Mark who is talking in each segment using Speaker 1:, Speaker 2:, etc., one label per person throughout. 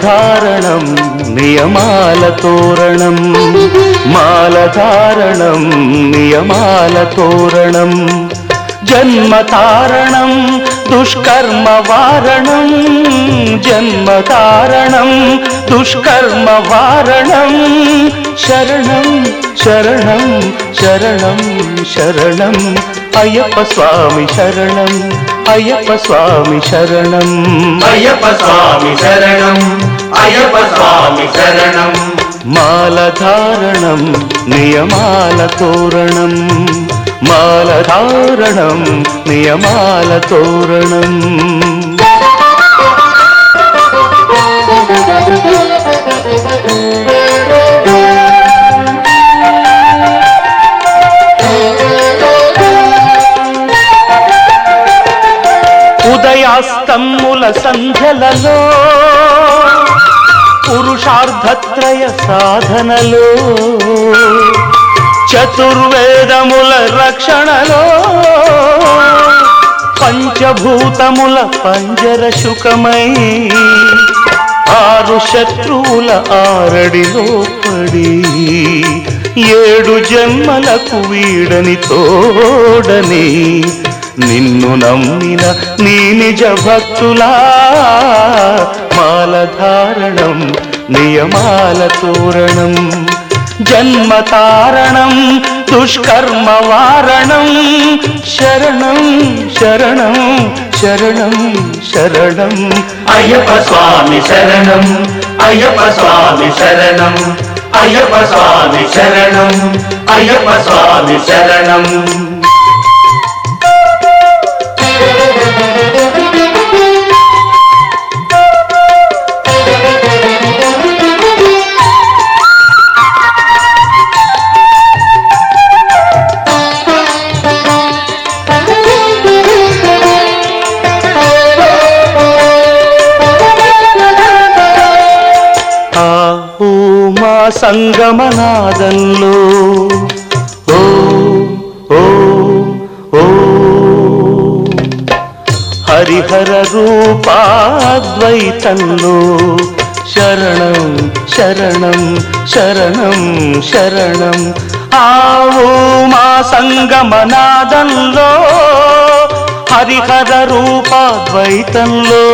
Speaker 1: మాలధారణం నియమాల తోరణం, మాలధారణం నియమాల తోరణం, జన్మతారణం దుష్కర్మ వారణం, జన్మతారణం దుష్కర్మ వారణం, శరణం శరణం శరణం శరణం అయ్యప్ప స్వామి శరణం, అయ్యప్ప స్వామి శరణం,
Speaker 2: అయ్యప్ప స్వామి శరణం, అయ్యప్ప స్వామి శరణం.
Speaker 1: మాలధారణం నియమాల తోరణం, మాలధారణం నియమాల తోరణం. ఉదయాస్తమ్ముల సంధ్యలలో పురుషార్థత్రయ సాధనలో, చతుర్వేదముల రక్షణలో, పంచభూతముల పంజర శుకమై, ఆరు శత్రువుల ఆరడిలో పడి, ఏడు జన్మలకు వీడని తోడని, నిన్ను నమ్మిన నీ నిజ భక్తులా, మాలధారణం నియమాల తోరణం, జన్మతారణం దుష్కర్మ వారణం, శరణం శరణం శరణం శరణం
Speaker 2: అయ్యప్ప స్వామి శరణం, అయ్యప్ప స్వామి శరణం, అయ్యప్ప స్వామి శరణం, అయ్యప్ప స్వామి శరణం.
Speaker 1: సంగమనాదంలో ఓ ఓ ఓ హరిహర రూపాద్వైతంలో, శరణం శరణం శరణం శరణం ఆవు మా సంగమనాదంలో, హరిహర రూపాద్వైతంలో,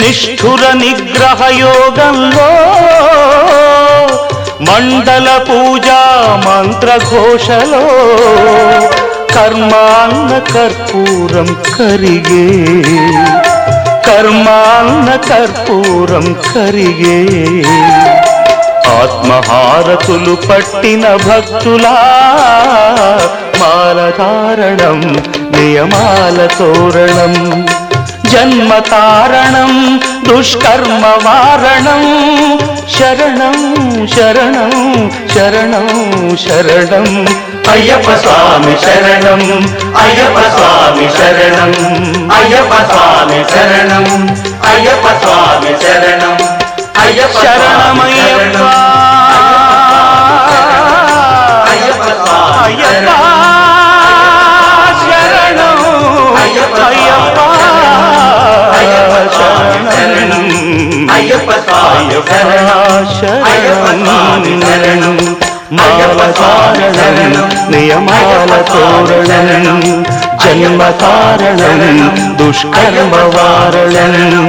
Speaker 1: నిష్ఠుర నిగ్రహ యోగంలో, మండల పూజా మంత్రఘోషలో, కర్మాన్న కర్పూరం కరిగే, కర్మాన్న కర్పూరం కరిగే, ఆత్మహారతులు పట్టిన భక్తులా, మాలధారణం నియమాల తోరణం, జన్మతారణం దుష్కర్మ వారణం, శరణం శరణం శరణం శరణం
Speaker 2: అయ్యప్ప స్వామి శరణం, అయ్యప్ప స్వామి శరణం, అయ్యప్ప స్వామి శరణం, అయ్యప్ప స్వామి శరణం, అయ్యప్ప
Speaker 1: శరణమయ్యప్ప,
Speaker 2: అయ్యప్ప స్వామి
Speaker 1: శరణం, అయ్యప్ప శరణం,
Speaker 2: అయ్యప్ప స్వామి
Speaker 1: శరణం, మాలధారణం నియమాల తోరణం, జన్మతారణం దుష్కర్మ వారణం,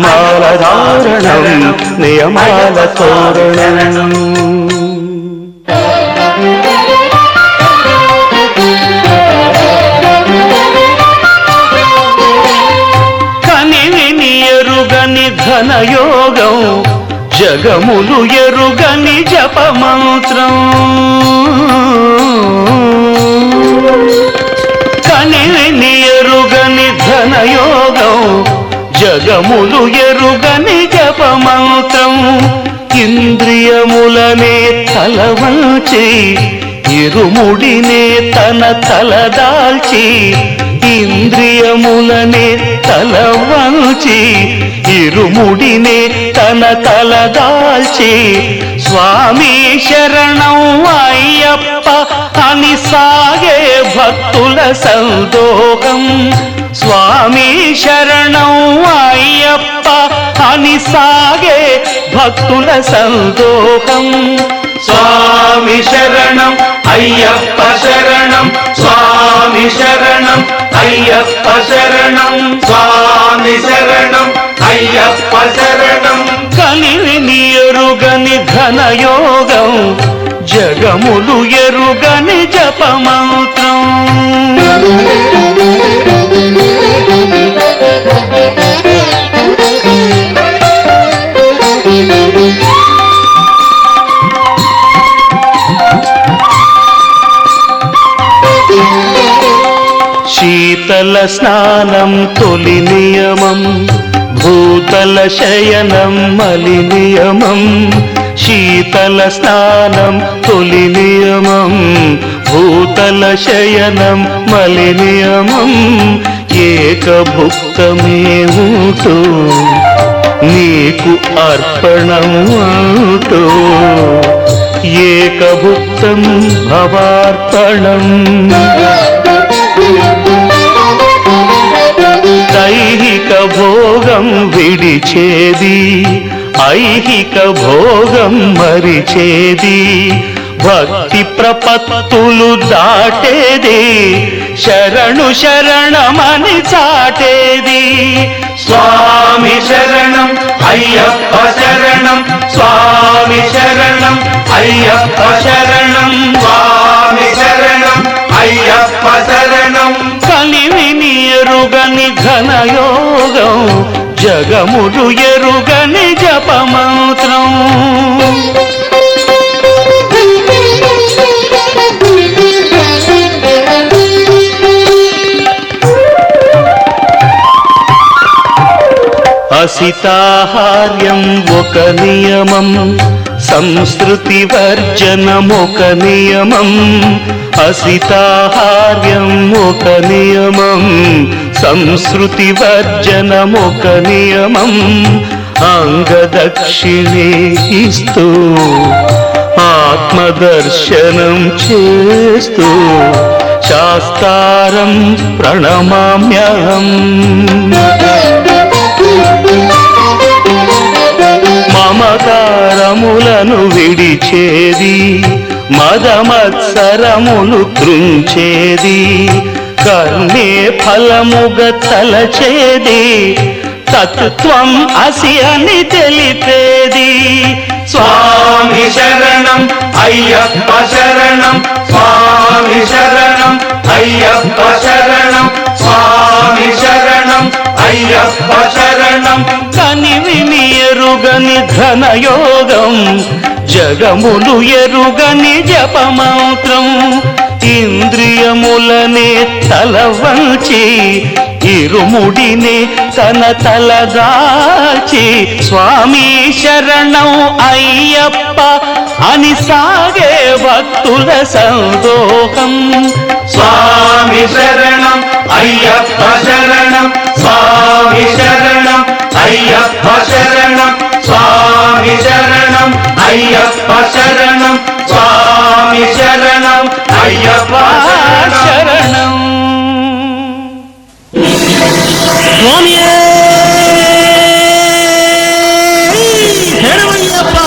Speaker 1: మాలధారణం నియమాల తోరణం. కనివిని ఎరుగని ఘనయోగం, జగములు ఎరుగని జపమంత్రం, కనివిని ఎరుగని ఘనయోగం, జగములు ఎరుగని జపమంత్రం, ఇంద్రియములనే తలవంచి, ఇరుముడినే తన తలదాల్చి, ఇంద్రియములనే తలవంచి, ఇరుముడినే తన తలదాల్చి, స్వామి శరణం అయ్యప్ప అని సాగే భక్తుల సందోహం, స్వామి శరణం అయ్యప్ప అని సాగే భక్తుల సందోహం.
Speaker 2: స్వామి శరణం అయ్యప్ప శరణం, స్వామి శరణం అయ్యప్ప శరణం, స్వామి శరణం అయ్యప్ప శరణం.
Speaker 1: కలిని ఎరుగని ఘనయోగం, జగములు ఎరుగని జపమంత్రం. శీతల స్నానం తొలి నియమం, భూతల శయనం మలి నియమం. శీతల స్నానం తొలి నియమం, భూతల శయనం మలి నియమం. ఏకభుక్తమే ఊటూ నీకు అర్పణం అంటూ, ఏకభుక్తం భవార్పణం. దైహిక భోగం విడిచేది, ఐహిక భోగం మరిచేది. భక్తి ప్రపత్తులు దాటేది, శరణు శరణమని చాటేది.
Speaker 2: స్వామి శరణం అయ్యప్ప శరణం, స్వామి శరణం అయ్యప్ప శరణం, స్వామి శరణం అయ్యప్ప శరణం.
Speaker 1: కలివిని ఎరుగని ఘనయోగం, జగములు ఎరుగని జపమంత్రం. అసితాహార్యం ఒక నియమం, సంస్కృతి వర్జనమొక నియమం. అసితాహార్యం ఒక నియమం, సంస్కృతి వర్జనమొక నియమం. అంగదక్షిణే ఇస్తూ ఆత్మదర్శనం చేస్తూ, శాస్త్రారం ప్రణమామ్యహం. మమకారములను విడిచేది, మదమత్సరములు కృంచేది. కర్మే ఫలముగ తలచేది, తత్వం అసి అని తెలిపేది.
Speaker 2: స్వామి శరణం అయ్యప్ప శరణం, స్వామి శరణం అయ్యప్ప శరణం, స్వామి శరణం అయ్యప్ప శరణం.
Speaker 1: కనివిని ఎరుగని ఘనయోగం, జగములు ఎరుగని జపమంత్రం. ఇంద్రియములనే తల వంచి, ఇరుముడినే తన తలదాచి. స్వామి శరణం అయ్యప్ప అని సాగే భక్తుల సందోహం.
Speaker 2: స్వామి శరణం అయ్యప్ప శరణం, స్వామి శరణం అయ్యప్ప శరణం, స్వామి శరణం అయ్యప్ప శరణం, స్వామి శరణం అయ్యప్ప శరణం.
Speaker 3: స్వామియే శరణమయ్యప్ప,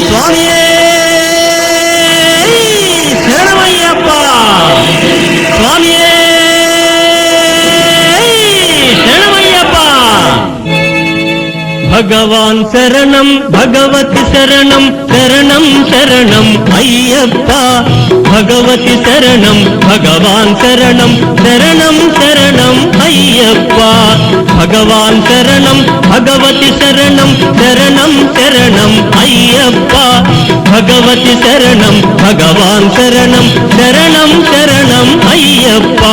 Speaker 3: స్వామియే శరణమయ్యప్ప, స్వామియే శరణమయ్యప్ప. భగవాన్ శరణం, భగవతి శరణం, శరణం శరణం అయ్యప్ప. భగవతి శరణం, భగవాన్ శరణం, శరణం శరణం అయ్యప్ప. భగవాన్ శరణం, భగవతి శరణం, శరణం శరణం అయ్యప్ప. భగవతి శరణం, భగవాన్ శరణం, శరణం శరణం అయ్యప్ప.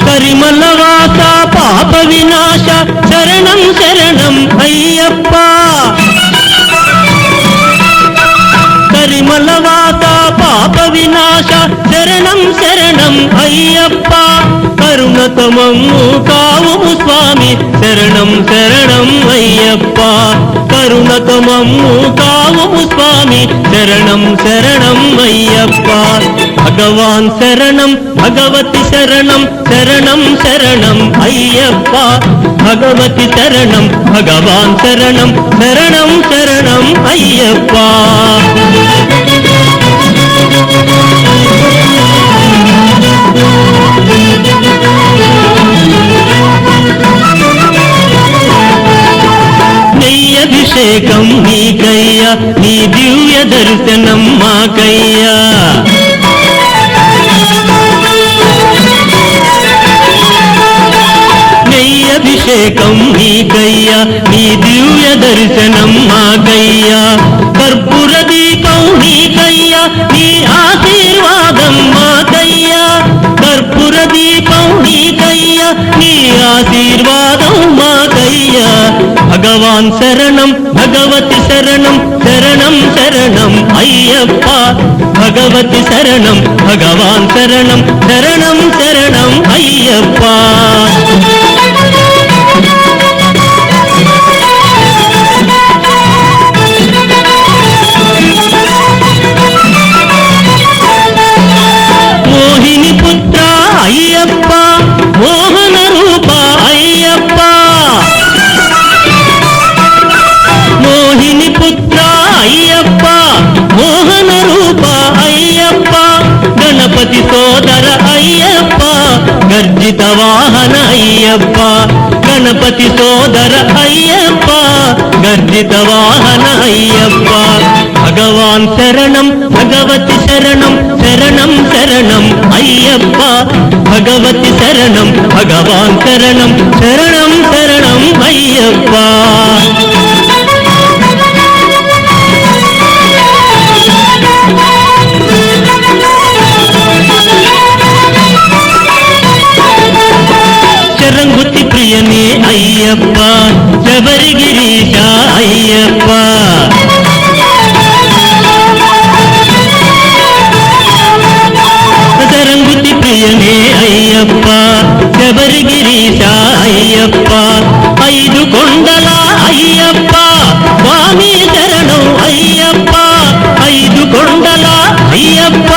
Speaker 3: కరిమలవాస పాప వినాశ, శరణం శరణం అయ్యప్ప. కరిమలవాస పాప వినాశ, శరణం శరణం అయ్యప్ప. కరుణతమము కావు స్వామి, శరణం శరణం అయ్యప్ప. కరుణతో మమ్ము కావుము స్వామి శరణం శరణం అయ్యప్ప భగవాన్ శరణం భగవతి శరణం శరణం శరణం అయ్యప్ప భగవతి శరణం భగవాన్ శరణం శరణం శరణం అయ్యప్ప అభిషేకం నీకయ్యా నీ దివ్య దర్శనం మాకయ్యా అభిషేకం నీకయ్యా నీ దివ్య దర్శనం మాకయ్యా కర్పూర దీపం నీకయ్యా నీ ఆశీర్వాదం మాకయ్యా కర్పూర దీపం నీకయ్యా నీ ఆశీర్వాదం మాకయ్యా భగవాన్ శరణం భగవతి శరణం శరణం శరణం అయ్యప్ప భగవతి శరణం భగవాన్ శరణం శరణం శరణం అయ్యప్ప మోహిని పుత్ర అయ్యప్ప మోహన రూప అయ్యప్ప మోహిని పుత్ర అయ్యప్ప మోహన రూప అయ్యప్ప గణపతి సోదర అయ్యప్ప గర్జిత వాహన అయ్యప్ప గణపతి సోదర అయ్యప్ప గర్జిత వాహన అయ్యప్ప భగవాన్ శరణం భగవతి శరణం శరణం శరణం అయ్యప్ప భగవతి శరణం భగవాన్ శరణం శరణం శరణం అయ్యప్ప శరంగుతి ప్రియనే అయ్యప్ప శబరిగిరీశ అయ్యప్ప శరంగుతి ప్రియనే అయ్యప్ప శబరిగిరీశ అయ్యప్ప ఐదు కొండల అయ్యప్ప స్వామి శరణం అయ్యప్ప ఐదు కొండల అయ్యప్ప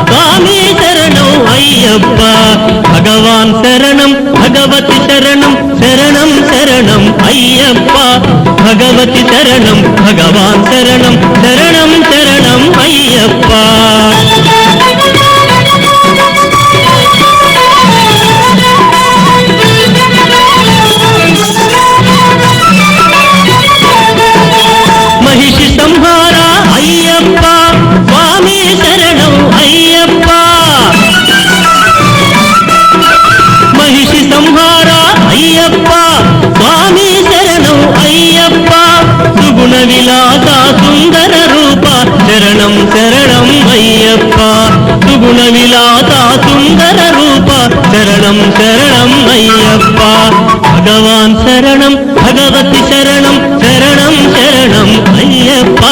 Speaker 3: స్వామి శరణం అయ్యప్ప భగవాన్ శరణం భగవతి శరణం శరణం శరణం అయ్యప్ప భగవతి శరణం భగవాన్ శరణం శరణం శరణం అయ్యప్ప మహిషి సంహార అయ్యప్ప స్వామి శరణం అయ్యప్ప మహిషి సంహార అయ్యప్ప స్వామి శరణం అయ్యప్ప సుగుణ విలాస సుందర రూప శరణం శరణం అయ్యప్ప సుగుణ విలాస సుందర రూప శరణం శరణం అయ్యప్ప భగవాన్ శరణం భగవతి శరణం శరణం శరణం అయ్యప్ప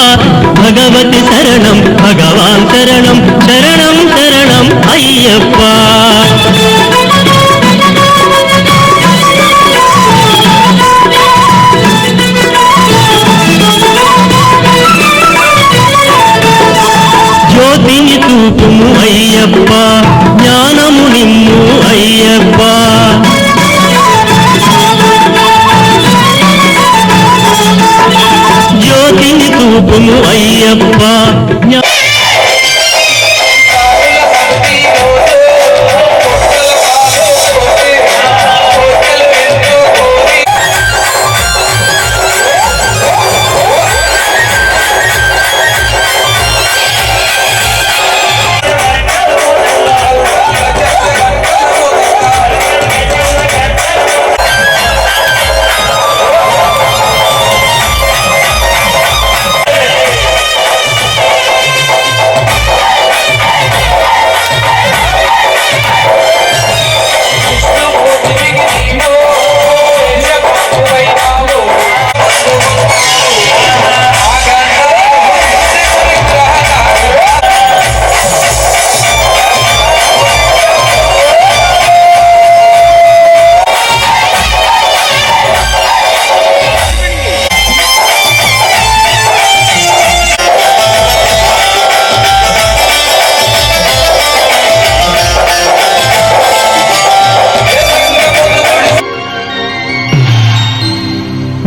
Speaker 3: భగవతి శరణం భగవాన్ శరణం శరణం శరణం అయ్యప్ప జ్యోతిని చూపుము అయ్యప్ప జ్ఞానము నిమ్ము అయ్యప్ప జ్యోతిని చూపుము అయ్యప్ప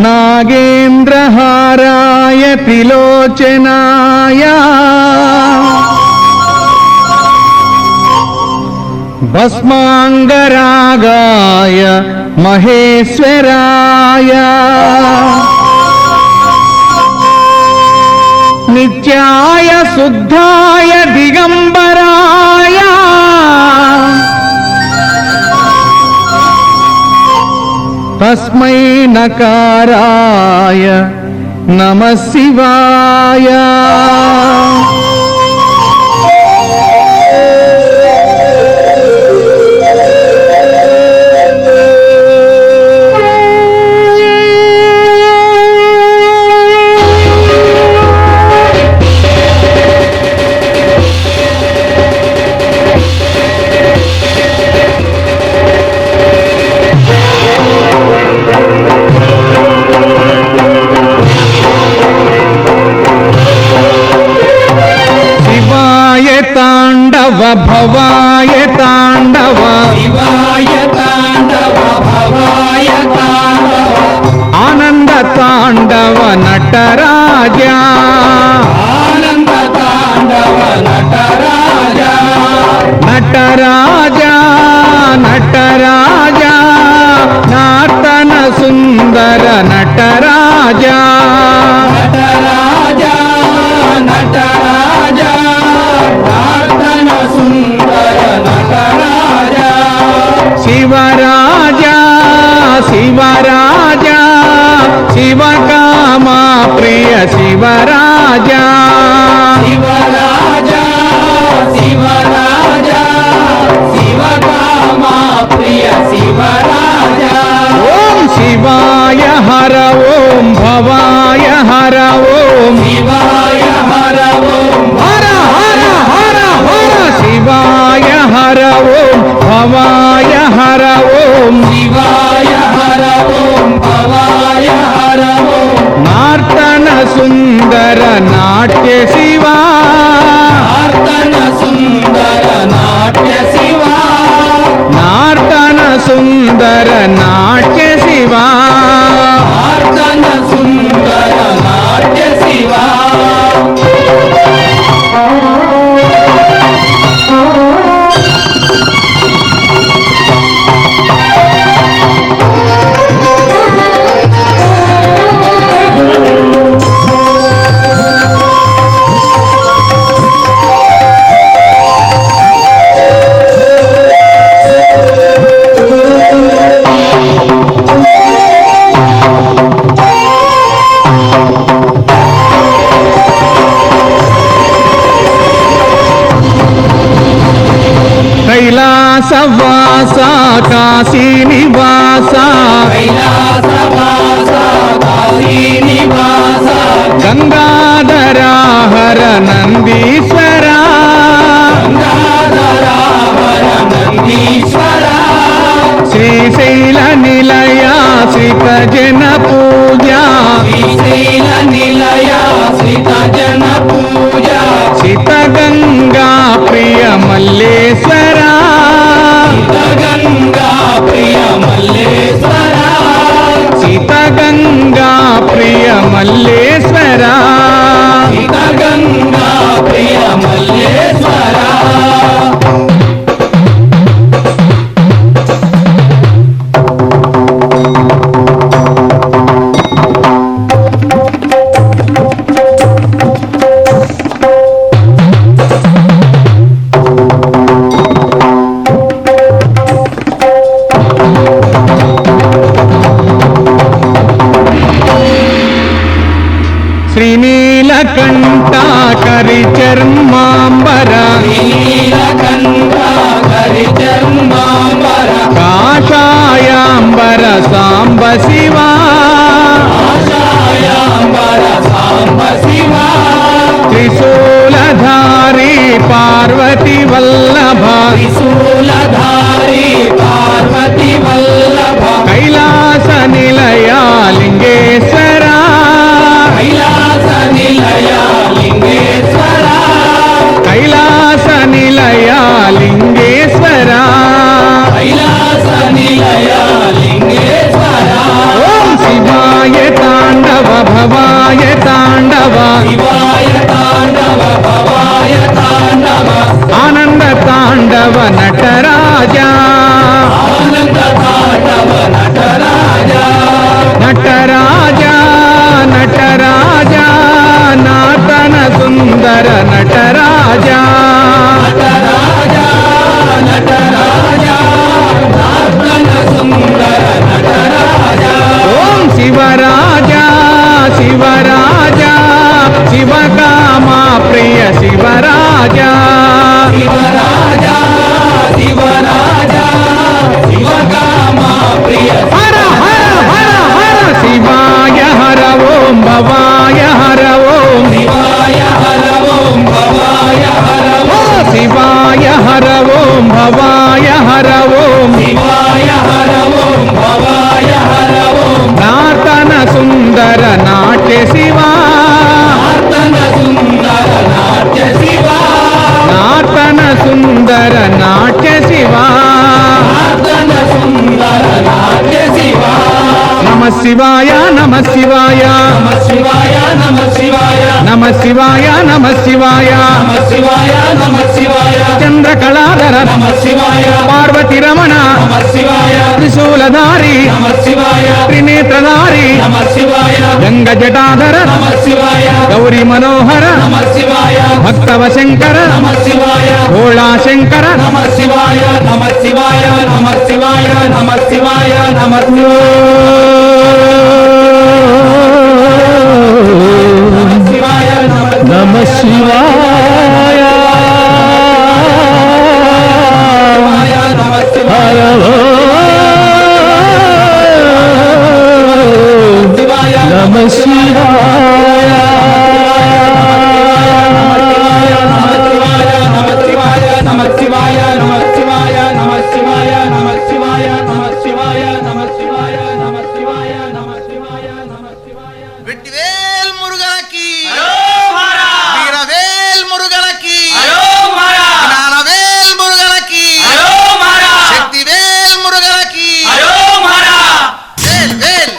Speaker 4: नागेन्द्रहाराय त्रिलोचनाय भस्मांगरागाय महेश्वराय नित्याय शुद्धाय दिगंबराय तस्मै नकाराय नमः शिवाय। भवाय तांडव
Speaker 2: शिवाय तांडव भवाय तांडव
Speaker 4: आनंद तांडव नटराजा
Speaker 2: आनंद तांडव नटराजा
Speaker 4: नटराजा नटराजा नार्तन सुंदर नटराजा
Speaker 2: नटराजा नटराजा नार्तन सुंदर नटराजा
Speaker 4: शिवराजा शिवराजा शिवकामा प्रिय शिवराजा
Speaker 2: शिवराजा शिवराजा शिवकामा प्रिय शिवराजा
Speaker 4: ओम शिवाय हर ओम भवाय हर ओम
Speaker 2: शिवाय हर ओम
Speaker 4: हर हर हर हर शिवाय हर ओम भवाय हर ओम
Speaker 2: शिवाय हर ओम भवाय हर ओम
Speaker 4: नार्तन सुंदर नाट्य शिवा
Speaker 2: नार्तन सुंदर नाट्य शिवा
Speaker 4: नार्तन सुंदर नाट्य शिवा
Speaker 2: नार्तन सुंदर नाट्य शिवा
Speaker 4: कैलासवासा काशी निवासा
Speaker 2: कैलासवासा काशी निवासा
Speaker 4: गंगाधरा हर नंदीश्वरा
Speaker 2: गंगाधरा हर नंदीश्वरा
Speaker 4: श्रीशैल निलया श्रित जन पूजा
Speaker 2: श्रीशैल निलया श्रित जन पूजा
Speaker 4: श्रित गंगा प्रिय मल्लेश्वरा
Speaker 2: गंगा प्रिय मल्लेश्वरा
Speaker 4: सीता गंगा प्रिय मल्लेश्वरा
Speaker 2: गंगा प्रिय मल्लेश्वरा
Speaker 4: श्रीनीलकंठा करिचर्मांबर
Speaker 2: नीलकंठा करिचर्मांबर
Speaker 4: काषायांबर सांब शिवा
Speaker 2: आशायांबर सांब शिवा
Speaker 4: त्रिशूलधारी पार्वती वल्लभ
Speaker 2: त्रिशूलधारी पार्वती वल्लभ
Speaker 4: कैलास निलया लिंगेश्वरा
Speaker 2: कैलास निलया लिंगेश्वरा
Speaker 4: कैलास निलया लिंगेश्वरा
Speaker 2: कैलास निलया लिंगेश्वरा
Speaker 4: ओम शिवाय భవాయ హర ఓం
Speaker 2: శివాయ హర ఓం భవాయ హర ఓం
Speaker 4: శివాయ హర ఓం భవాయ హర ఓం
Speaker 2: శివాయ హర ఓం భవాయ హర ఓం
Speaker 4: నాతన సుందర నాట్య శివా
Speaker 2: నార్తన సుందర నాట్య శివా
Speaker 4: నాతన సుందర నాట్య శివా
Speaker 2: నార్తన సుందర నాట్య శివా
Speaker 4: నమ శివాయ నమ శివాయ
Speaker 2: నమ శివాయ నమ శివాయ
Speaker 4: నమ శివాయ నమ శివాయ
Speaker 2: నమ శివాయ నమ శివాయ
Speaker 4: చంద్రకళాధర
Speaker 2: నమ శివాయ
Speaker 4: పార్వతి రమణ
Speaker 2: నమ శివాయ
Speaker 4: త్రిశూలధారి
Speaker 2: నమ శివాయ
Speaker 4: త్రినేత్రధారి
Speaker 2: నమ శివాయ
Speaker 4: గంగ జటాధర
Speaker 2: నమ శివాయ
Speaker 4: గౌరీ మనోహర
Speaker 2: నమ శివాయ
Speaker 4: భక్తవ శంకర
Speaker 2: నమ శివాయ
Speaker 4: భోళా శంకర
Speaker 2: నమ శివాయ నమ శివాయ నమ శివాయ నమ శివాయ నమ శివాయ
Speaker 3: నమ శివాయ
Speaker 2: నమ శివాయ శివాయ
Speaker 3: నమ శివాయ
Speaker 2: నమ శివాయ నమ శివాయ నమ శివాయ నమ శివాయ నమ శివాయ నమ శివాయ నమ శివాయ నమ శివాయ నమ శివాయ
Speaker 5: వెట్టివేల్ మురుగలకి వీరవేల్ మురుగలకి జ్ఞానవేల్ మురుగలకి శక్తివేల్ మురుగలకి వేల్ వేల్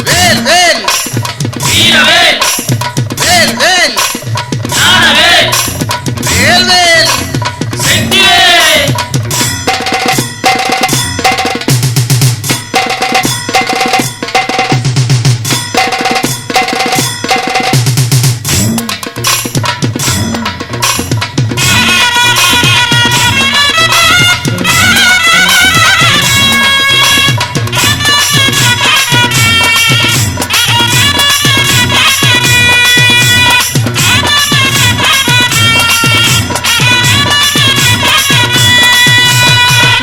Speaker 5: వేల్ వేల్ వేల్ వేల్ వేల్ వేల్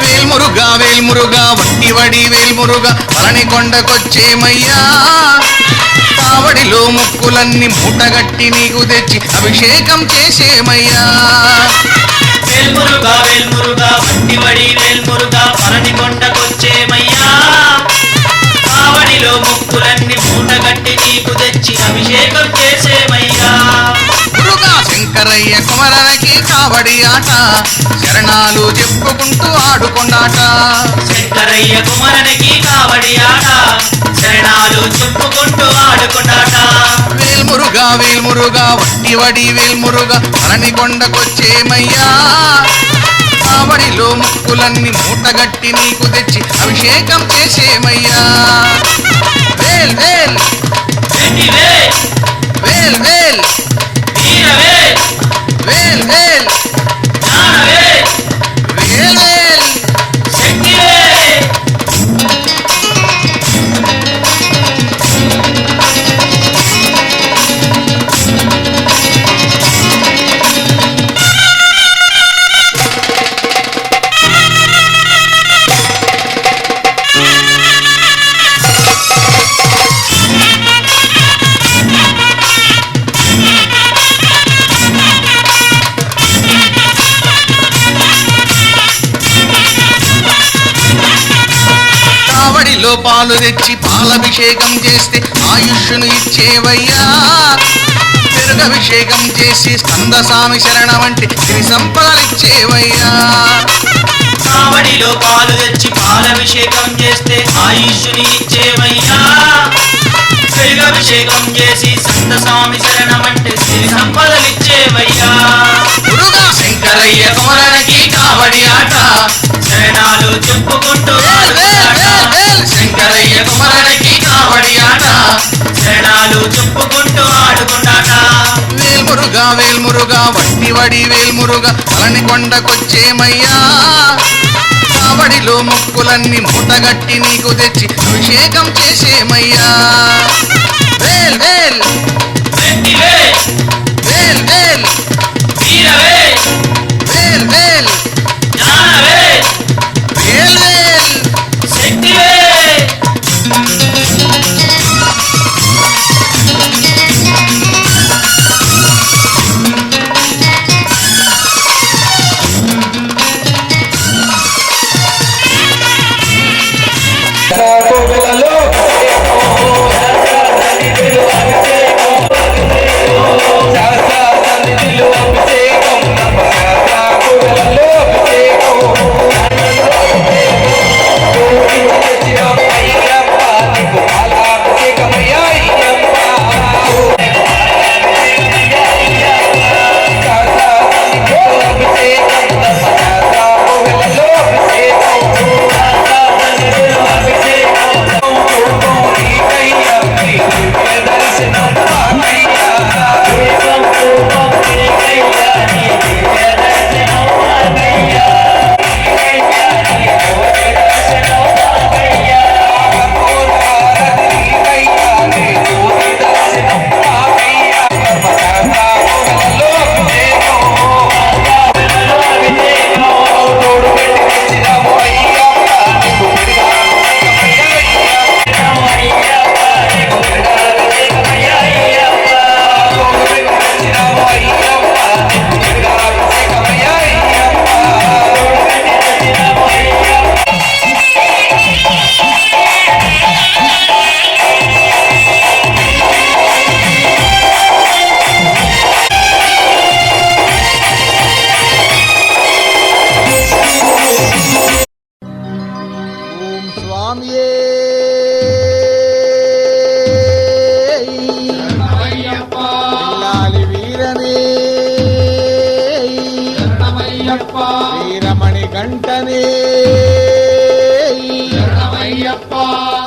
Speaker 5: వేల్మురుగా వట్టివడి వేల్మురుగా పళని కొండకొచ్చేమయ్యా కావడిలో ముక్కులన్నీ మూటగట్టి నీకు తెచ్చి అభిషేకం చేసేమయ్యా
Speaker 6: వేల్మురుగా వేల్మురుగా వట్టివడి వేల్మురుగా పళని కొండకొచ్చేమయ్యా కావడిలో ముక్కులన్నీ మూటగట్టి నీకు తెచ్చి అభిషేకం చేసేమయ్యా
Speaker 5: మురుగా శంకరయ్య కుమరనకి కావడి ఆట శరణాలు చెప్పుకుంటూ ఆడుకొండాట
Speaker 6: శంకరయ్య కుమరనికి కావడి ఆట శరణాలు చెప్పుకుంటూ ఆడుకున్నాట
Speaker 5: వేల్మురుగా వట్టివడి వేల్మురుగా పళని కొండకొచ్చేమయ్యా కావడిలో ముక్కులన్నీ మూటగట్టి నీకు తెచ్చి అభిషేకం చేసేమయ్యా వేల్ వేల్
Speaker 6: వెండి వేల్
Speaker 5: వేల్ వేల్
Speaker 6: వీర వేల్
Speaker 5: వేల్ వేల్
Speaker 6: జ్ఞాన వేల్
Speaker 5: వేల్ వేల్
Speaker 6: శక్తి వేల్
Speaker 5: కావడిలో పాలు తెచ్చి పాలభిషేకం చేస్తే ఆయుష్ను ఇచ్చేవయ్యా పెరుగభిషేకం చేసి స్కందస్వామి శరణమంటే సిరి సంపదలిచ్చేవయ్యా
Speaker 6: కావడిలో పాలు తెచ్చి పాలభిషేకం చేస్తే ఆయుష్ని ఇచ్చేవయ్యా పెరుగభిషేకం చేసి సంతస్వామి శరణమంటే సిరి సంపదలిచ్చేవయ్యా
Speaker 5: మురుగా శంకరయ్య కుమరనకి కావడి ఆట
Speaker 6: శరణాలు చెప్పుకుంటూ
Speaker 5: వేల్ వేల్ వేల్ వేల్
Speaker 6: శంకరయ్య కుమరనికి కావడి ఆట శరణాలు చెప్పుకుంటూ ఆడుకున్నాట
Speaker 5: వేల్మురుగా వట్టివడి వేల్మురుగా పళని కొండకొచ్చేమయ్యా కావడిలో ముక్కులన్నీ మూటగట్టి నీకు తెచ్చి అభిషేకం చేసేమయ్యా వేల్ వేల్
Speaker 6: వెండి వేల్
Speaker 5: వేల్ వేల్
Speaker 6: వీర వేల్
Speaker 5: వేల్ వేల్
Speaker 6: జ్ఞాన వేల్
Speaker 5: వేల్ వేల్
Speaker 6: శక్తి వేల్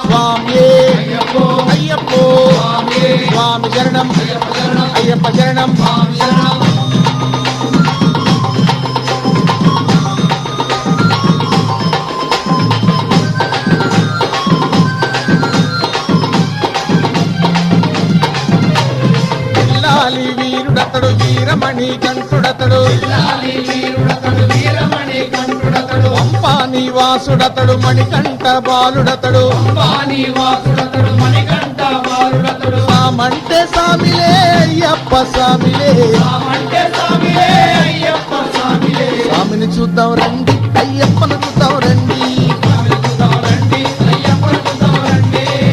Speaker 7: స్వామియే అయ్యప్పో స్వామి శరణం అయ్యప్ప శరణం ఇల్లాలి వీరుడతడు వీరమణి కంఠుడతడు పంపా నివాసుడతడు మణికంఠ బాలుడతడు సామంటే సామిలే అయ్యప్ప సామిలే స్వామిని చూద్దాం రండి అయ్యప్పను చూద్దాం రండి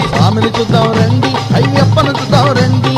Speaker 7: స్వామిని చూద్దాం రండి అయ్యప్పను చూద్దాం రండి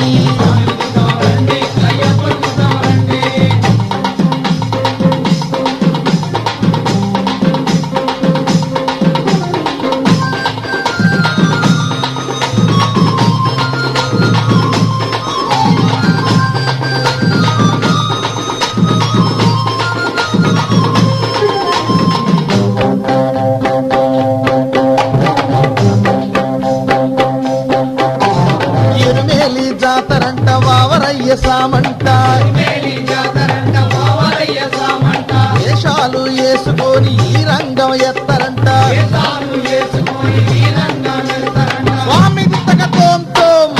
Speaker 7: ఎరుమేలి జాతరంట వావరయ్య సామంట వేషాలు వేసుకొని ఈ రంగం ఎత్తరంట స్వామి దిత్తక తోం తోం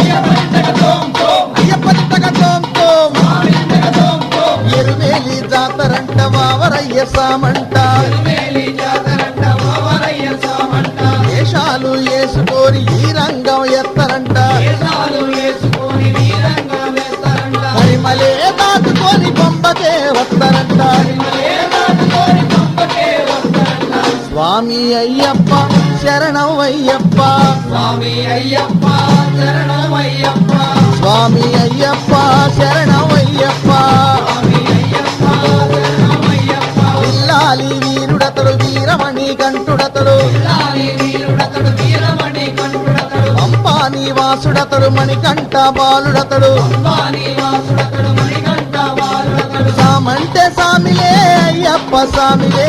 Speaker 7: అయ్యప్ప దిత్తక తోం తోం ఎరుమేలి జాతరంట వావరయ్య సామంట వేషాలు వేసుకొని ఈ రంగం ఎత్తరంట మరిమలే దాటుకొని బొమ్మకే వస్తారంట స్వామి అయ్యప్ప శరణం అయ్యప్ప స్వామి అయ్యప్ప శరణం అయ్యప్ప ఇల్లాలి వీరుడతడు వీరమణి కంఠుడతడు పంపా నివాసుడతడు మణికంఠ బాలుడతడు సామంటే సామిలే అయ్యప్ప సామిలే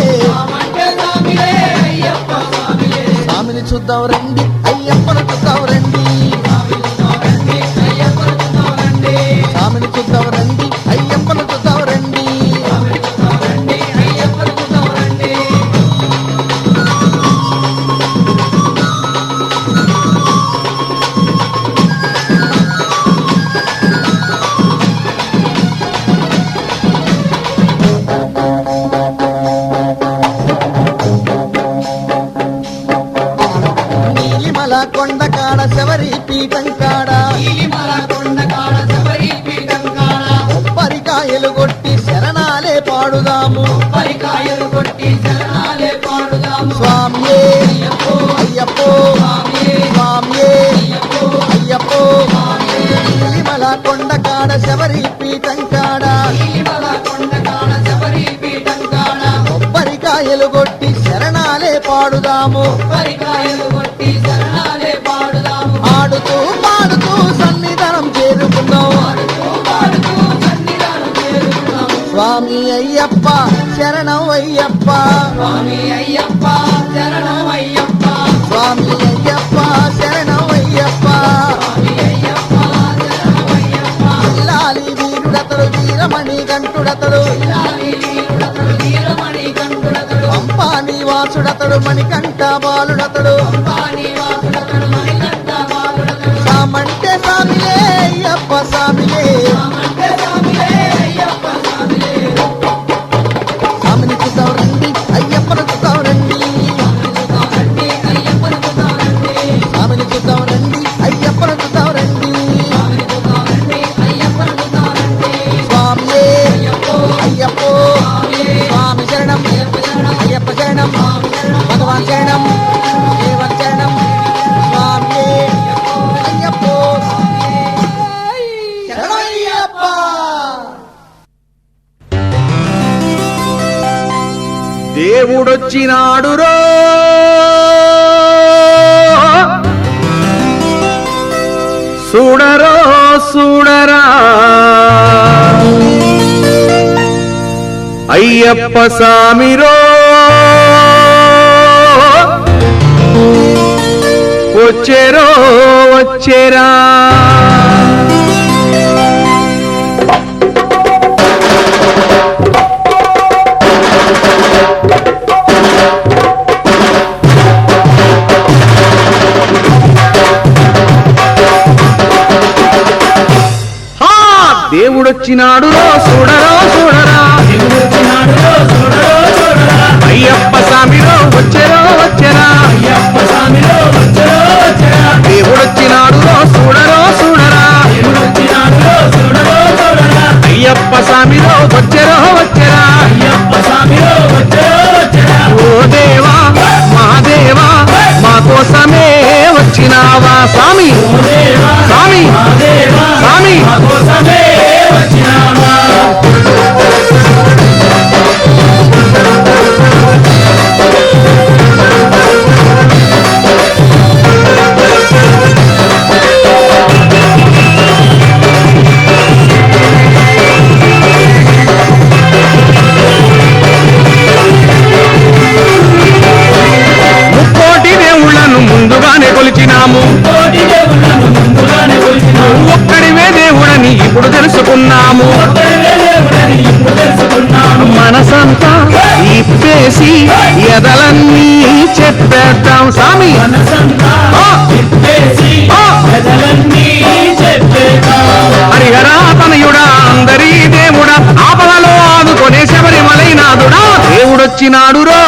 Speaker 7: స్వామిని చూద్దాం రండి అయ్యప్పను చూద్దాం రండి స్వామిని చూద్దాం రండి అయ్యప్పను చూద్దాం రండి నీలిమల కొండ కాడ శబరి పీఠం కాడ కొబ్బరికాయలు కొట్టి శరణాలే పాడుదాము స్వామియే అయ్యప్పో స్వామియే అయ్యప్పో నీలిమల కొండ కాడ శబరి పీఠం కాడ కొబ్బరికాయలు కొట్టి శరణాలే పాడుదాము ఆడుతూ పాడుతూ సన్నిధానం చేరుకుందాం స్వామి అయ్యప్ప శరణం అయ్యప్ప స్వామి అయ్యప్ప శరణం అయ్యప్ప ఇల్లాలి వీరుడతడు వీరమణి కంఠుడతడు పంపా నివాసుడతడు మణికంఠ బాలుడతడు సామంటే సామిలే అయ్యప్ప సామిలే స్వామిని చూద్దాం రండి అయ్యప్పను చూద్దాం రండి స్వామిని చూద్దాం రండి అయ్యప్పను చూద్దాం రండి స్వామియే అయ్యప్పో స్వామి శరణం అయ్యప్ప శరణం భగవాన్ శరణం దేవన్ శరణం స్వామియే అయ్యప్పో శరణయ్యప్ప
Speaker 4: దేవుడొచ్చినాడురో చూడరో చూడరా అయ్యప్ప సామిరో వచ్చేరో వచ్చేరా. దేవుడొచ్చినాడు చూడరో చూడరా, అయ్యప్ప స్వామిలో వచ్చెరో వచ్చెరా, దేవుడొచ్చినాడు చూడరో చూడరా, అయ్యప్ప స్వామిలో వచ్చెరో వచ్చెరా. ఓ దేవా మా దేవా మా కోసమే వచ్చినావా స్వామి, స్వామి స్వామి. ముందుగానే కొలిచినాము, ఒక్కడివే దేవుడని ఇప్పుడు తెలుసుకున్నాము. మనసంతా ఇప్పేసి ఎదలన్నీ చెప్పేద్దాం స్వామి. హరిహరా తనయుడా అందరీ దేవుడా, ఆపదలో ఆదుకొనే శబరిమలైనాథుడా, దేవుడొచ్చినాడు రో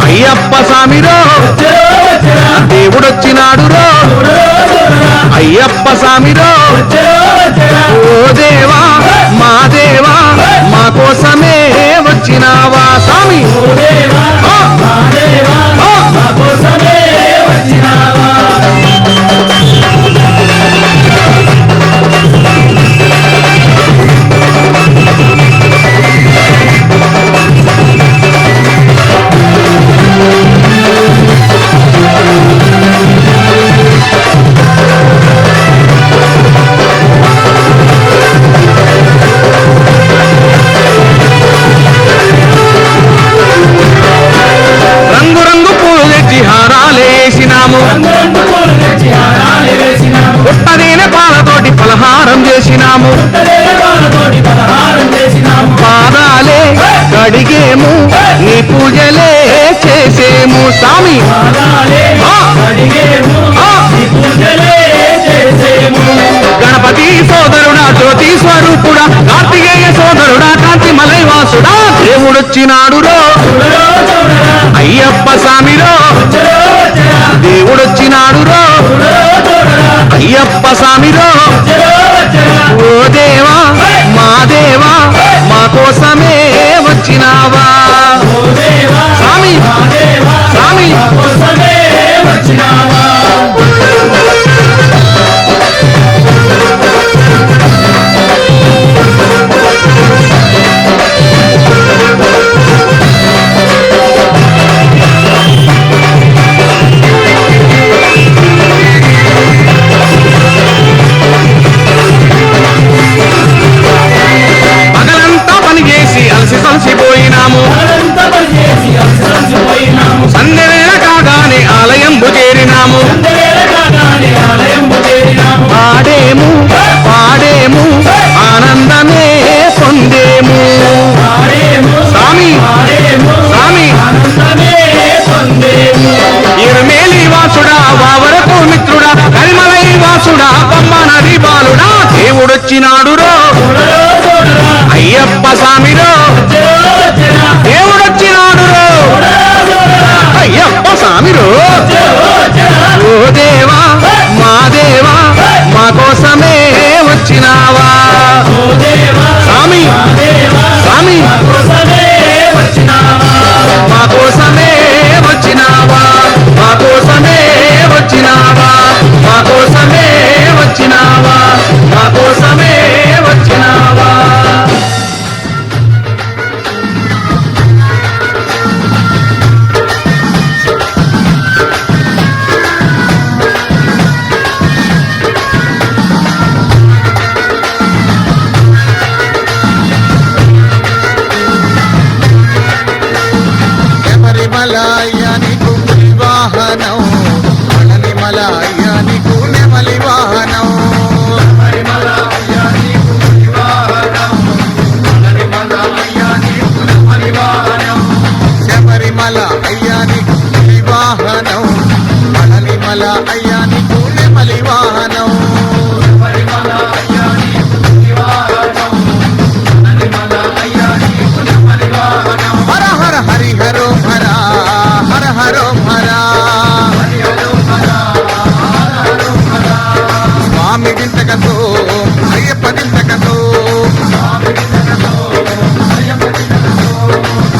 Speaker 4: అయ్యప్ప స్వామిరో, దేవుడొచ్చినాడు రో అయ్యప్ప స్వామిరో. ఓ దేవా మా దేవా మా కోసమే వచ్చినావా స్వామి. పుట్టదేన పాలతోటి పలహారం చేసినాము, పాదాలే కడిగేము నీ పూజలే చేసేము స్వామి. గణపతి సోదరుడా జ్యోతి స్వరూపుడా, కార్తికేయ సోదరుడా కాంతి మలైవాసుడా, దేవుడొచ్చినాడు రో అయ్యప్ప స్వామిరో, దేవుడొచ్చినాడు రో అయ్యప్ప స్వామిరో. ఓ దేవా మా దేవా మా కోసమే వచ్చినావా స్వామి, స్వామి. అలసిపోయినాము, సంధ్యవేళ కాగానే ఆలయంబు చేరినాము, పాడేము పాడేము ఆనందమే పొందేము స్వామి, స్వామి. ఇరుమేలి వాసుడా వావరకు మిత్రుడా, కరిమలై వాసుడా పమ్మ నది బాలుడా, దేవుడొచ్చినాడు రో అయ్యప్ప స్వామిరో, దేవుడొచ్చినాడు రో అయ్యప్ప స్వామిరో. ఓ దేవా మా దేవా మా కోసమే వచ్చినావా స్వామి, స్వామి. మా కోసమే వచ్చినావా, మా కోసమే వచ్చినావా, మా కోసమే వచ్చినావా, మా కోసమే వచ్చినావా.
Speaker 7: శబరిమల అయ్యా నీకు నెమలి వాహనం హర హర హరిహరో హర హర హరో హర స్వామి దింతకతో అయ్యప్ప దింతకతో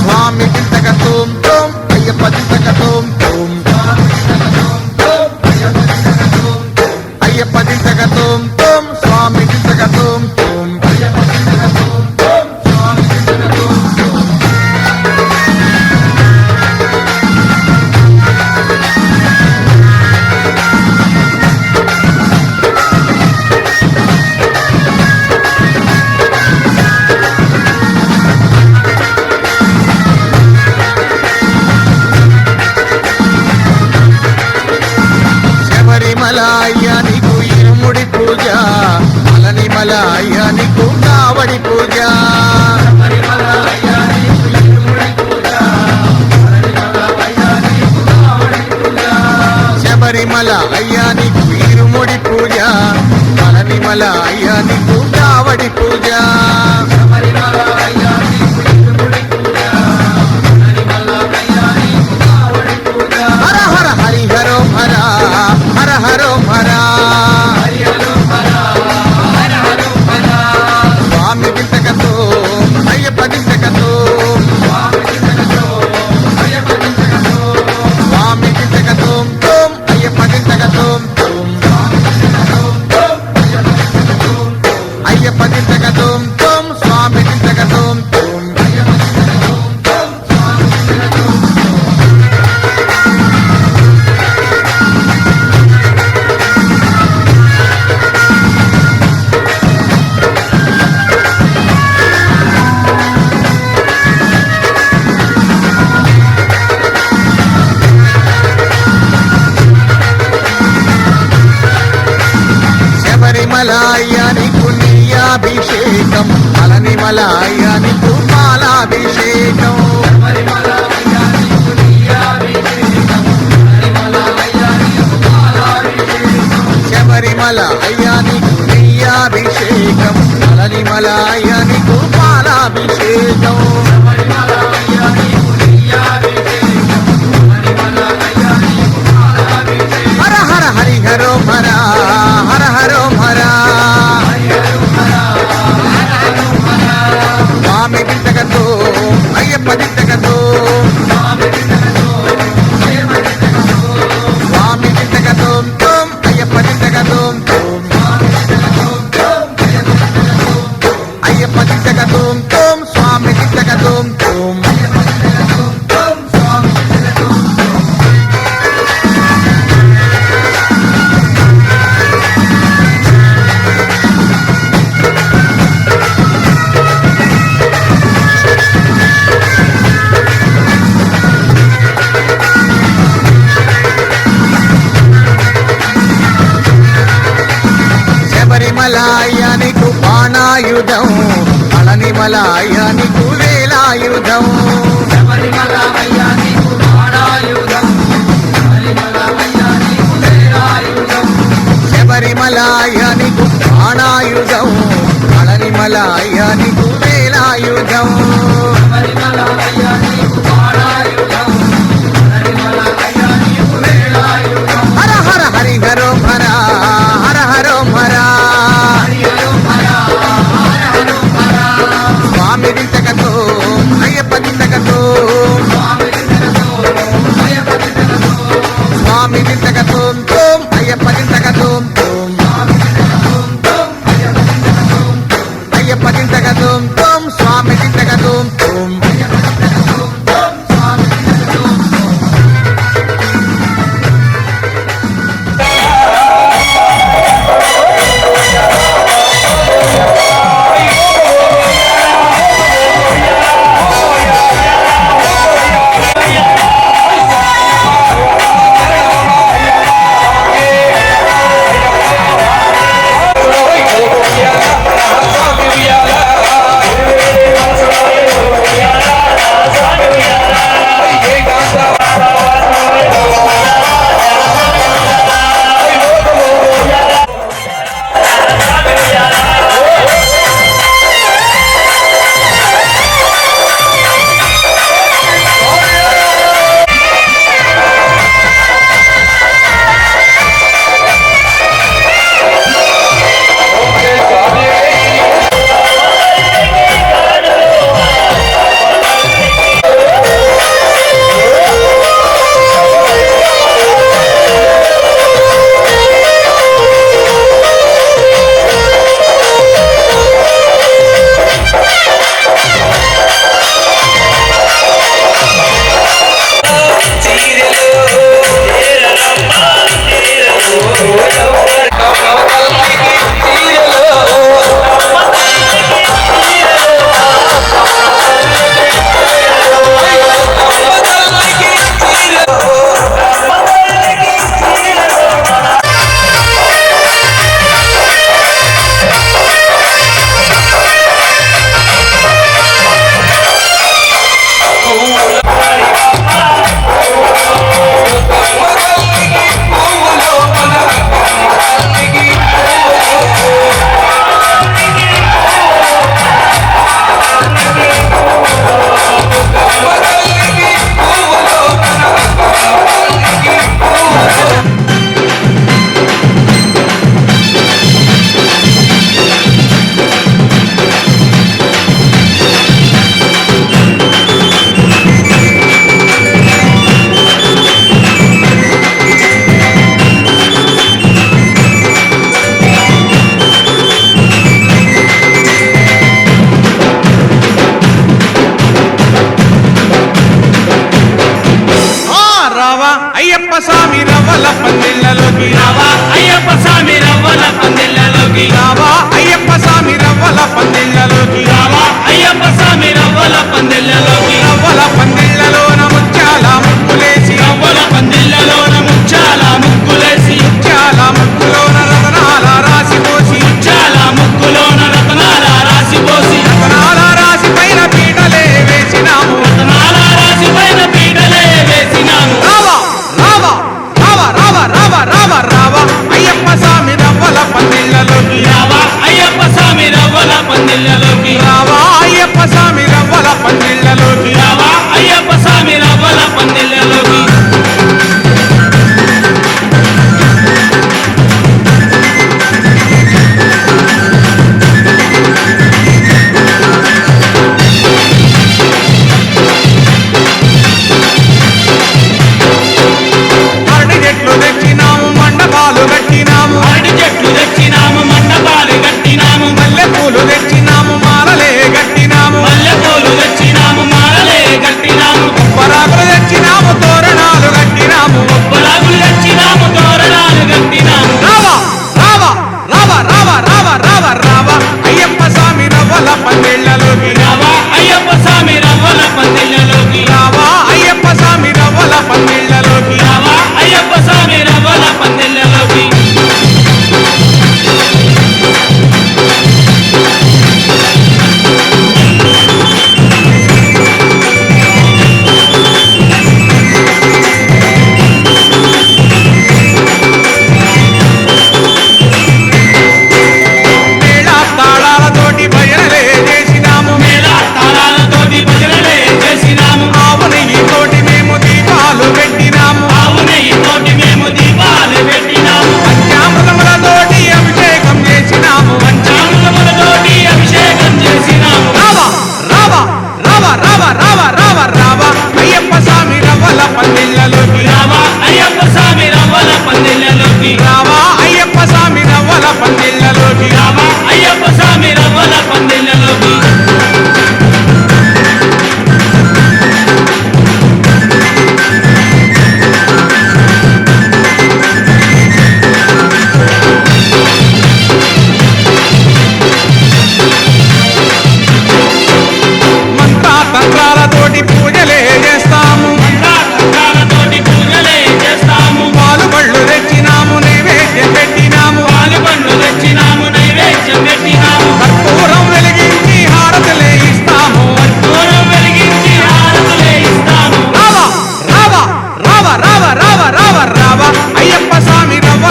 Speaker 7: స్వామి దింతకతో తోం అయ్యప్ప దింతకతో తోం అయ్యప్ప దింతకతో తోం స్వామి దింతకతో తోం శబరిమల అయ్యా నీకు ఇరుముడి పూజ అలనిమల అయ్యా నీకు కావడి పూజ శబరిమల అయ్యా నీకు ఇరుముడి పూజ అలనిమల అయ్యా నీకు కావడి పూజ హర హర హరిహరో హర హర హరో హర స్వామి దింతకతో అయ్యప్ప దింతకతో స్వామి దింతకతో తోం అయ్యప్ప దింతకతో తోం అయ్యప్ప దింతకతో తోం స్వామి దింతకతో తోం శబరిమల అయ్యా నీకు నీయాభిషేకం అలనిమల అయ్యా నీకు పాలాభిషేకం శబరిమల అయ్యా నీకు నీయాభిషేకం అలనిమల అయ్యా నీకు పాలాభిషేకం హర హర హరిహరో హర హర హరో హర స్వామి దింతకతో అయ్యప్ప దింతకతో స్వామి దింతకతో తోం అయ్యప్ప దింతకతో తోం అయ్యప్ప దింతకతో తోం స్వామి దింతకతో తోం శబరిమల అయ్యా నీకు బాణాయుధం అలనిమల అయ్యా నీకు వేలాయుధం శబరిమల అయ్యా నీకు బాణాయుధం అలనిమల అయ్యా నీకు వేలాయుధం హర హర హరిహరో హర హర హరో హర స్వామి దింతకతో అయ్యప్ప దింతకతో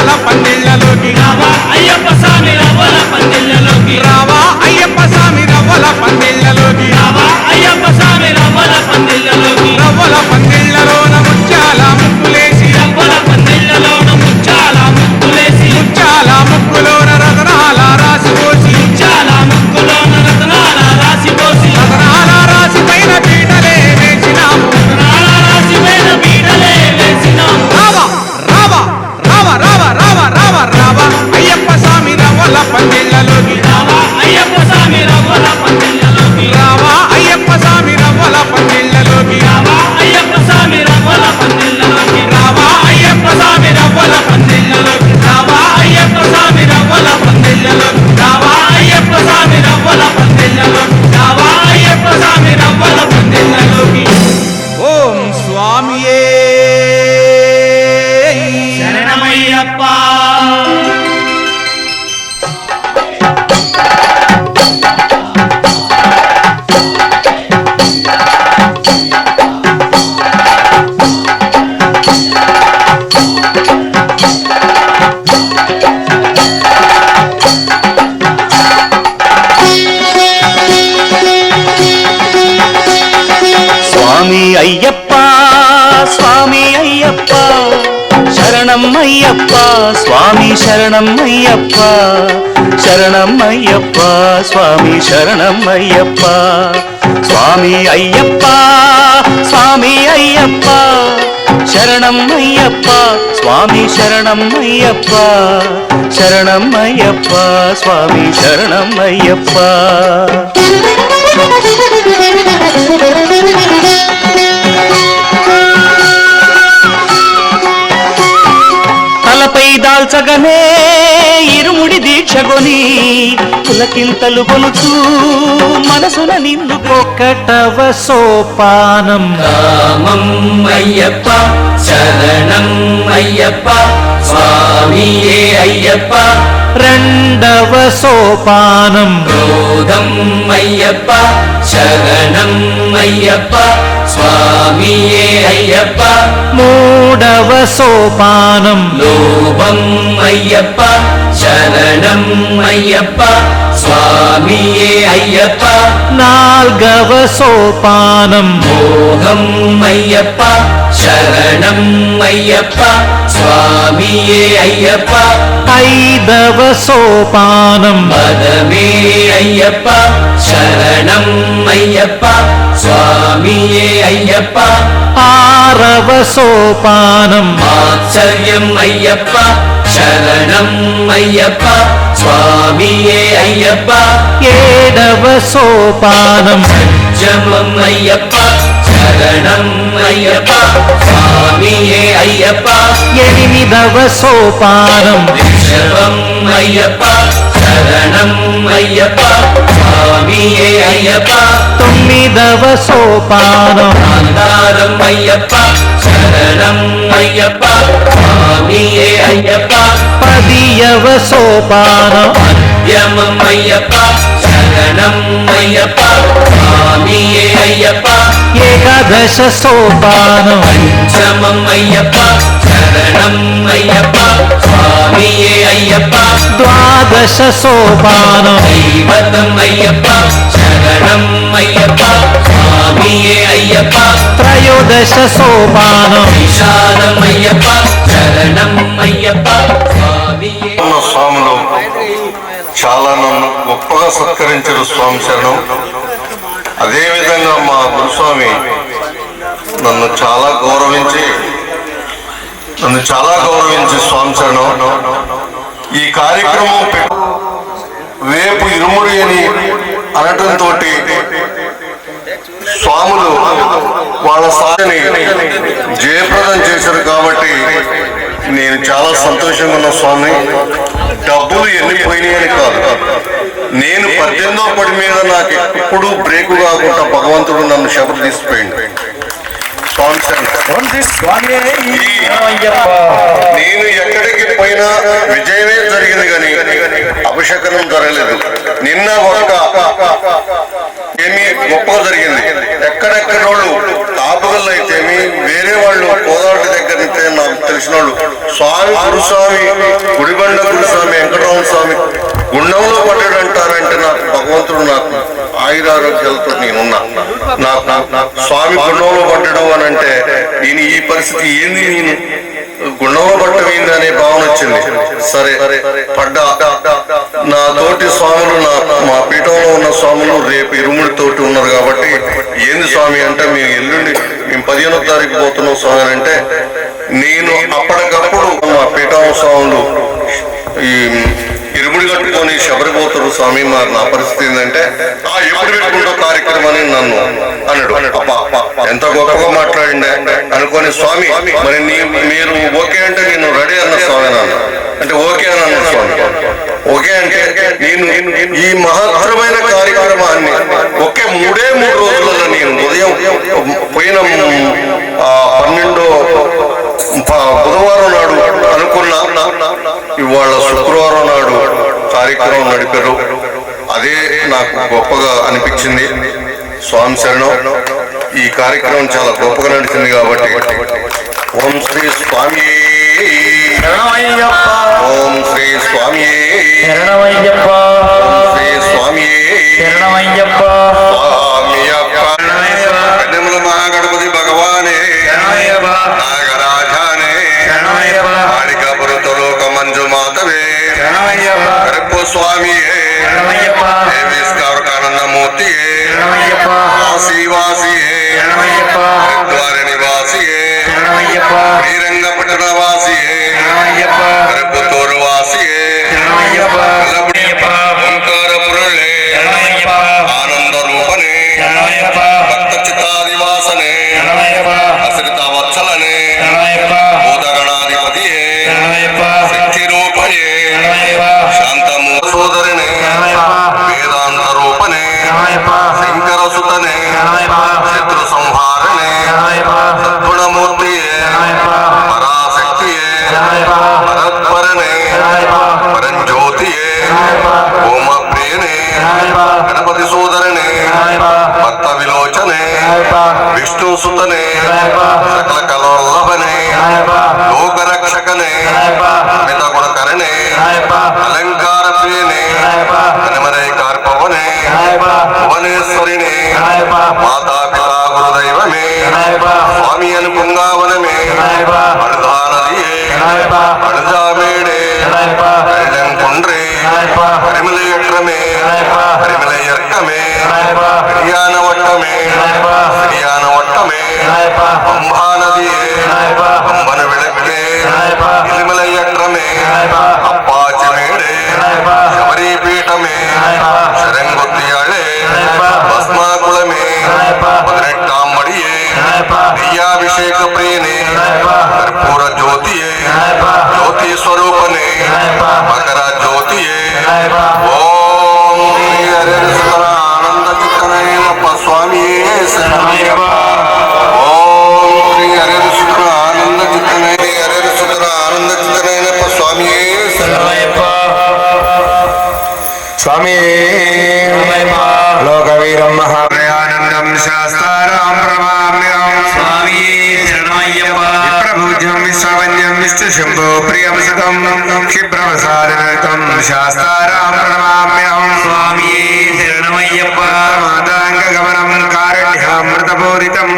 Speaker 5: రవ్వల పందిళ్ళలోకి
Speaker 6: రావా అయ్యప్ప స్వామి రవ్వల పందిళ్ళలోకి
Speaker 5: రావా అయ్యప్ప స్వామి రవ్వల పందిళ్ళలోకి
Speaker 6: రావా అయ్యప్ప స్వామి రవ్వల పందిళ్ళలోకి
Speaker 5: రవ్వల పందిళ్ళలోన ముత్యాల ముక్కులేసి
Speaker 6: రవ్వల పందిళ్ళలోన ముచ్చాల ముక్కులేసి
Speaker 5: ముత్యాల ముక్కులోన రతనాల రాసిపోసి
Speaker 6: ముచ్చాల ముక్కులోన రత్నాల రాసిపోసి
Speaker 5: రతనాల రాసి పైన పీటలే వేసినాము
Speaker 6: రత్నాల రాసి పైన పీటలే వేసినాం
Speaker 5: రావా రావా రావా రావా రావా రావా రావా అయ్యప్ప స్వామి రవ్వల పందిళ్ళలోకి
Speaker 6: రావా అయ్యప్ప స్వామి రవ్వల పందిళ్ళలోకి
Speaker 5: రావా అయ్యప్ప స్వామి రవ్వల పందిళ్ళలోకి
Speaker 6: రావా అయ్యప్ప స్వామి రవ్వల పందిళ్ళలోకి
Speaker 5: రావా అయ్యప్ప స్వామి రవ్వల పందిళ్ళలోకి
Speaker 6: రావా అయ్యప్ప స్వామి రవ్వల పందిళ్ళలోకి రావా అయ్యప్ప స్వామి రవ్వల పందిళ్ళలోకి రావా అయ్యప్ప స్వామి రవ్వల పందిళ్ళలోకి
Speaker 5: ఓం స్వామియే
Speaker 6: శరణమయ్యప్ప
Speaker 1: స్వామి అయ్యప్ప స్వామి అయ్యప్ప శరణం అయ్యప్ప స్వామి శరణం అయ్యప్ప శరణం అయ్యప్ప స్వామి శరణం అయ్యప్ప స్వామి అయ్యప్ప స్వామి అయ్యప్ప శరణం అయ్యప్ప స్వామి శరణం అయ్యప్ప శరణం అయ్యప్ప స్వామి శరణం అయ్యప్ప తలపై దాల్చగనే ఇరుముడి దీక్షగొని పులకింతలు కొలుచు మనసున నిన్ను
Speaker 3: ఒకటవ సోపానం
Speaker 6: రామం అయ్యప్ప శరణం అయ్యప్ప స్వామియే అయ్యప్ప
Speaker 3: రెండవ సోపానం
Speaker 6: క్రోధం అయ్యప్ప శరణం అయ్యప్ప స్వామియే అయ్యప్ప
Speaker 3: మూడవ సోపానం
Speaker 6: లోభం అయ్యప్ప శరణం అయ్యప్ప స్వామియే అయ్యప్ప
Speaker 3: నాల్గవ సోపానం
Speaker 6: మోహం అయ్యప్ప శరణం అయ్యప్ప స్వామియే అయ్యప్ప
Speaker 3: ఐదవ సోపానం
Speaker 6: పదమే అయ్యప్ప శరణం అయ్యప్ప స్వామియే అయ్యప్ప
Speaker 3: ఆరవ సోపానం
Speaker 6: మాత్సర్యం అయ్యప్ప శరణం అయ్యప్ప స్వామియే అయ్యప్ప
Speaker 3: ఏడవ సోపానం
Speaker 6: జమం అయ్యప్ప శరణం అయ్యప్ప స్వామియే అయ్యప్ప
Speaker 3: ఎనిమిదవ సోపానం
Speaker 6: రిషభం అయ్యప్ప శరణం అయ్యప్ప స్వామియే అయ్యప్ప
Speaker 3: తొమ్మిదవ సోపానం
Speaker 6: మందారం అయ్యప్ప శరణం అయ్యప్ప స్వామియే అయ్యప్ప
Speaker 3: పదియవ సోపానం
Speaker 6: మధ్యమం అయ్యప్ప శరణం అయ్యప్ప స్వామియే అయ్యప్ప
Speaker 3: ఏకాదశ సోపానం
Speaker 6: పంచమం అయ్యప్ప శరణం అయ్యప్ప స్వామియే అయ్యప్ప
Speaker 3: ద్వాదశ సోపానం
Speaker 6: దైవతం అయ్యప్ప శరణం అయ్యప్ప స్వామియే అయ్యప్ప
Speaker 3: త్రయోదశ సోపానం
Speaker 6: విశాలం అయ్యప్ప శరణం అయ్యప్ప స్వామియే
Speaker 8: ఉన్న స్వాములు చాలా నన్ను గొప్పగా సత్కరించారు స్వామి శరణం. అదేవిధంగా మా గురుస్వామి నన్ను చాలా గౌరవించి స్వామి శరణం ఈ కార్యక్రమం రేపు ఇరుముడి అని అనటంతో స్వాములు వాళ్ళ సాధని జయప్రదం చేశారు కాబట్టి నేను చాలా సంతోషంగా ఉన్న స్వామి. డబ్బులు ఎన్ని పోయినాయని కాదు, నేను 18వ పడి మీద నాకు ఎప్పుడు బ్రేకు కాకుండా భగవంతుడు నన్ను శబరి తీసిపోయింది. నేను ఎక్కడికి పోయినా విజయమే జరిగింది కానీ అభిషేకం జరగలేదు. నిన్న ఒక్క ఏమి గొప్పగా జరిగింది. ఎక్కడెక్కడ వాళ్ళు తాపగల్లో అయితేమి వేరే వాళ్ళు కోదావరి దగ్గర నుంచి నాకు తెలిసి తెలిసిన వాళ్ళు స్వామి గురుస్వామి గుడిబండ గురుస్వామి వెంకటరమణ స్వామి గుండంలో పడ్డాడు అంటారంటే నాకు భగవంతుడు నాకు ఆయురారోగ్యాలతో నేనున్నా. నాకు స్వామి గుండంలో పడ్డడం అని అంటే నేను ఈ పరిస్థితి ఏంది, నేను గుండంలో పట్టడం ఏంది అనే భావన వచ్చింది. సరే పడ్డా. నా తోటి స్వాములు మా పీఠంలో ఉన్న స్వాములు రేపు ఇరుముడి తోటి ఉన్నారు కాబట్టి ఏంది స్వామి అంటే మేము ఎల్లుండి మేము 15వ తారీఖు పోతున్నాం స్వామి అని అంటే నేను అప్పటికప్పుడు మా పీఠం స్వాములు ఈ ఇరుముడి కట్టుకొని శబరిపోతారు స్వామి మరి నా పరిస్థితి ఏంటంటే ఎప్పుడు పెట్టుకుంటో కార్యక్రమం అని నన్ను అన్నాడు. ఎంత గొప్పగా మాట్లాడిండే అనుకోని స్వామి మరి మీరు ఓకే అంటే నేను రెడీ అన్న స్వామి నాన్న అంటే ఓకే అని అన్న స్వామి. ఓకే అంటే నేను ఈ మహత్తరమైన కార్యక్రమాన్ని ఒకే 3 రోజులలో నేను ఉదయం పోయిన 12 బుధవారం నాడు అనుకున్నా, ఇవాళ శుక్రవారం నాడు కార్యక్రమం నడిపారు. అదే నాకు గొప్పగా అనిపించింది. స్వామి శరణం. ఈ కార్యక్రమం చాలా గొప్పగా నడిచింది కాబట్టి ఓం శ్రీ స్వామి, ఓం శ్రీ స్వామి, శ్రీ స్వామి, కన్నెముల మహాగణపతి భగవానే, నాగరాజానే, మాణికాపురతలోక మంజు మాతవే, కరప్ప స్వామియే, దేవీస్కారకానందమూర్తియే, వాసియే, ద్వార నివాసియే, శ్రీరంగపట్టణ వాసియే, కరపుతూరు వాసియే, ఓంకార పురుళే, ఆనంద రూపనే, భక్త చిత్తాదివాసనే, అశ్రిత వత్సలనే, భూతగణాధిపతియే, శక్తి రూపయే, శాంతమూ సోదరినే, వేదాంత రూపనే, శంకర సుతనే, శత్రు సంహారణే, సద్గుణమూర్తియే, పరాశక్తియే, పరత్పరనే, పరంజ్యోతియే, ఓమప్రియనే, గణపతి సోదరనే, భక్త విలోచనే, విష్ణు సుతనే, సకల కలోల్లభనే, లోకరక్షకనే, మిత గుణకరణే, అలంకార ప్రియనే, హనుమరై కార్పవనే, భువనేశ్వరినే, మాతాపితా గురుదైవమే, స్వామి అను పుంగావనమే, అడుదా నదియే, అడుదామేడే, కళ్ళంకుండ్రే, పరిమళయక్రమే, పరిమళయర్కమే, శ్రీయానవట్టమే, శ్రీయానవట్టమే, పంభా నదియే, పంబన విళక్కే, ఇలిమలయక్రమే, అప్పాచిమేడే, శబరీపీఠమే, శరంగుత్తియాళే, భస్మాకుళమే, 18 మడియే, నెయ్యాభిషేక ప్రియనే, కర్పూర జ్యోతియే, జ్యోతి స్వరూపనే, మకర జ్యోతియే, ఓం శ్రీ హరిహర ఆనంద చిత్తనయ్యప్ప స్వామియే శరణమయ్యప్ప, ఓం శ్రీ హరిహర ఆనంద చిత్తనయ్య హరిహర ఆనంద చిత్తనయ్యప్ప స్వామియే శరణమయ్యప్ప, స్వామి లోకవీరం మహాప్రయానందం శాస్త్రారాం ప్రమామ్యం, స్వామి శరణమయ్యప్ప, విప్రభూజ్యం విశ్వవంద్యం విష్ణుశంభో ప్రియం సుతం, క్షిప్రవసాదనృతం శాస్త్రారాం ప్రణమామ్యం, స్వామి శరణమయ్యప్ప, మాతాంగగమనం కారుణ్యామృతపూరితం